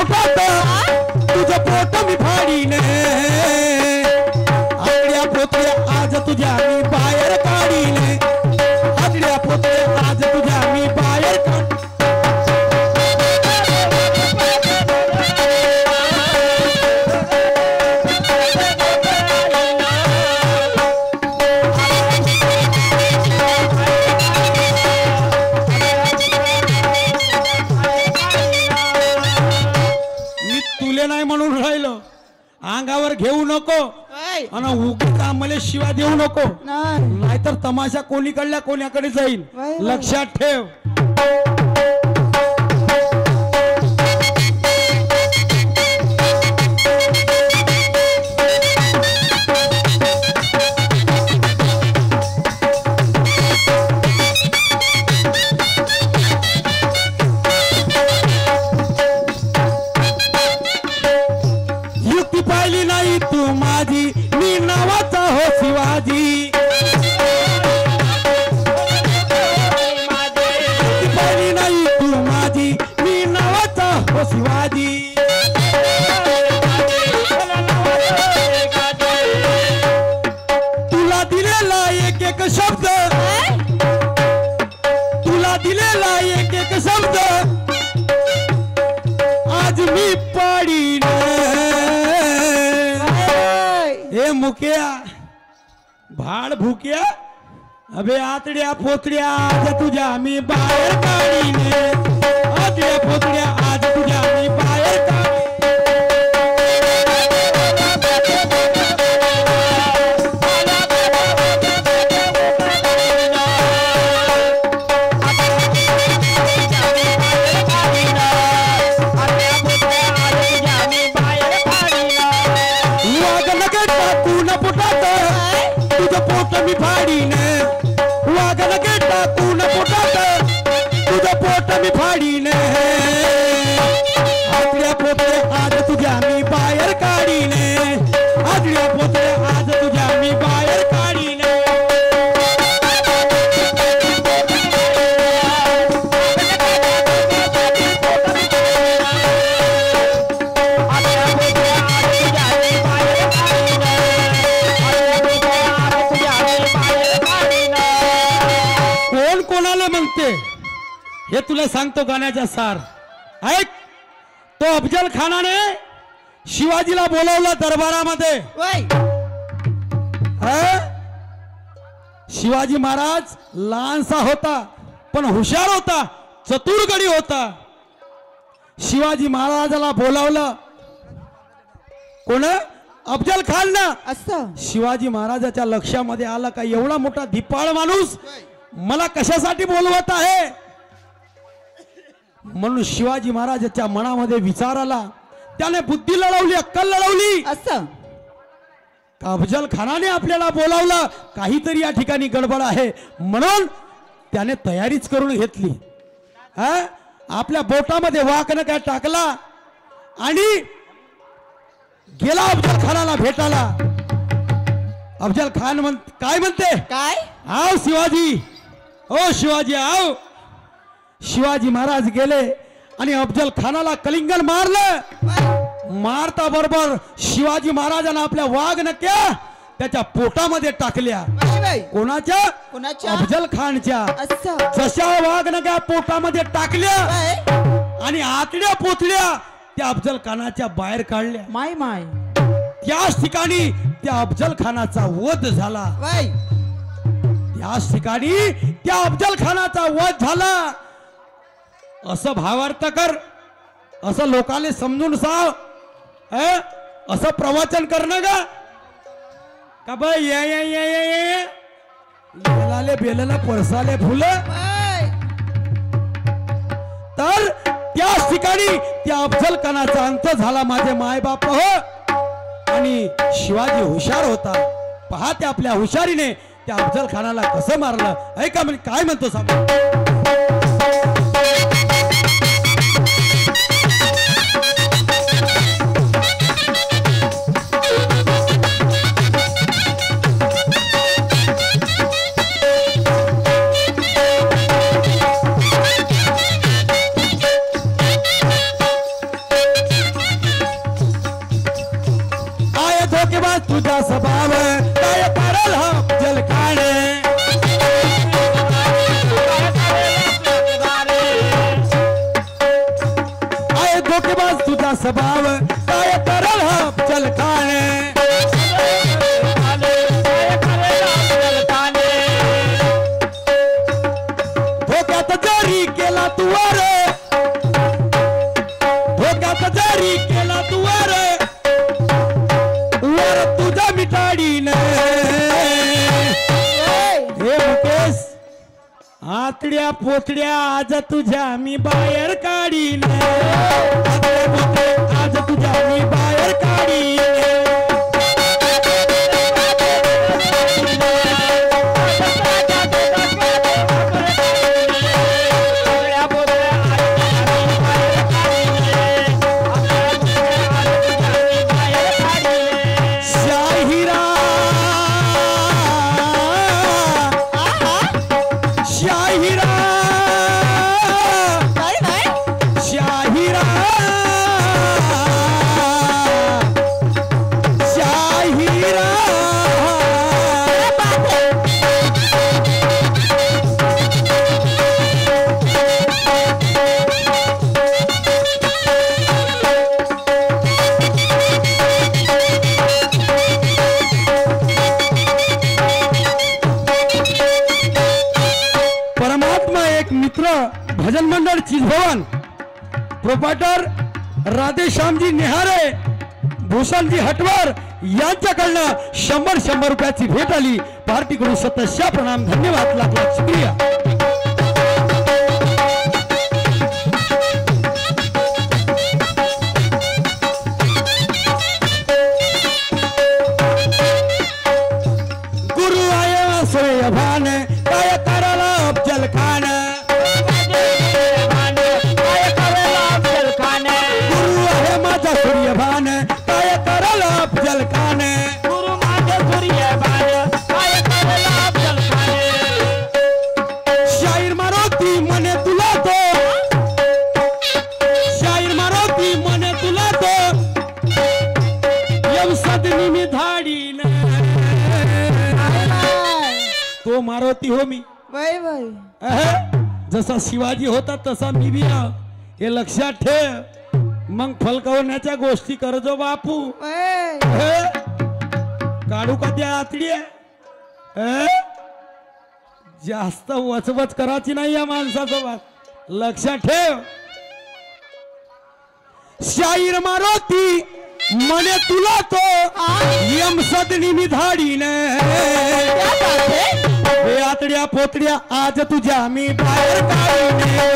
पोटात तुझं पोट मी फाडीने आतड्या पोतड्या आज तुझ्या मी बाहेर काढीने आतड्या पोतड्या आज तुझ्या मी बाहेर काढ नाही म्हणून राहिलो अंगावर घेऊ नको आणि उगाच आम्हाला शिवा देऊ नको नाहीतर तमाशा कोणीकडल्या कोणाकडे जाईल लक्षात ठेव पाहिली नाही तू माझी मी नावाचा हो शिवाजी पाहिली नाही तू माझी मी नावाचा हो शिवाजी तुला दिलेला एक एक शब्द तुला दिलेला एक एक शब्द आज मी पाडीन हे मुक्या भाड भुक्या अबे आतड्या पोतड्या आज तुझ्या मी बाहेर काढीने आतड्या पोतड्या आज तुझ्या मी बाहेर मी फाडीने वागन के टाकून पोटात तुझं पोट मी फाडीने आतड्या पोतड्या आज तुझ्या मी बाहेर काढीने आतड्या पोतड्या आज तुझ्या मी बाहेर काढीने कोणाला म्हणते हे तुला सांगतो गाण्याचा सार ऐक तो अफजल खानाने शिवाजीला बोलवलं दरबारामध्ये शिवाजी महाराज लहानसा होता पण हुशार होता चतुरगडी होता शिवाजी महाराजाला बोलावलं कोण अफजल खान ना असं शिवाजी महाराजाच्या लक्षामध्ये आला का एवढा मोठा धिप्पाळ माणूस मला कशासाठी बोलवत आहे म्हणून शिवाजी महाराजाच्या मनामध्ये विचार आला त्याने बुद्धी लढवली अक्कल लढवली असं अफजल खानाने आपल्याला बोलावलं काहीतरी या ठिकाणी गडबड आहे म्हणून त्याने तयारीच करून घेतली आपल्या बोटामध्ये वाकण काय टाकला आणि गेला अफजल खानाला भेटायला अफजल खान काय म्हणते काय आओ शिवाजी ओ शिवाजी आओ शिवाजी महाराज गेले आणि अफजल खानाला कलिंगन मारलं मारता बरोबर शिवाजी महाराजांना आपल्या वाघनक्या त्याच्या पोटामध्ये टाकल्या कोणाच्या अफजल खानच्या जशा वाघनक्या पोटामध्ये टाकल्या आणि आतड्या पोतड्या त्या अफजल खानाच्या बाहेर काढल्या माय माय त्याच ठिकाणी त्या अफजल खानाचा वध झाला याच ठिकाणी त्या अफजल खानाचा वध झाला असं भावार्थ कर असं लोकांना समजून सांग असं प्रवचन करणं का बाई बेलाले बेलाला परसाले फुलं तर त्याच ठिकाणी त्या अफजल खानाचा अंत झाला माझे माय बाप हो आणि शिवाजी हुशार होता पहा त्या आपल्या हुशारीने त्या अफजल खानाला कसं मारलं ऐका म्हणजे काय म्हणतो सांग केला तू वर धोक्यात जरी केला तू वर तुझा मिठाडीन हे मुकेश आतड्या पोतड्या आज तुझ्या मी बाहेर काढीन आज तुझ्या मी बाहेर काढीन भजन मंडळ चिजभवन प्रोपायटर राधेश्यामजी निहारे भूषणजी हटवार यांच्याकडनं 100 रुपयाची भेट आली पार्टीकडून सतशा प्रणाम धन्यवाद लाख लाख शुक्रिया गुरु आया सोय भान काय कराला अफजल खान सूर्यभान काय करल अफजल खान गुरु माझे सूर्यभान काय करल अफजल खान शाहीर मारोती मने तुला तो शाहीर मारोती मने तुला तो यम सदनी मी धाडीन तो मारोती हो मी बाय बाय जसा शिवाजी होता तसा मी भी हे लक्षात ठेव मग फलकवण्याच्या गोष्टी करजो बापू काढू का त्या आतडी जास्त वचवच करायची नाही या माणसासोबत लक्षात ठेव शाहीर मारोती मने तुला तो यम सदनी मी धाडीन हे आतड्या पोतड्या आज तुझ्या मी बाहेर काढीन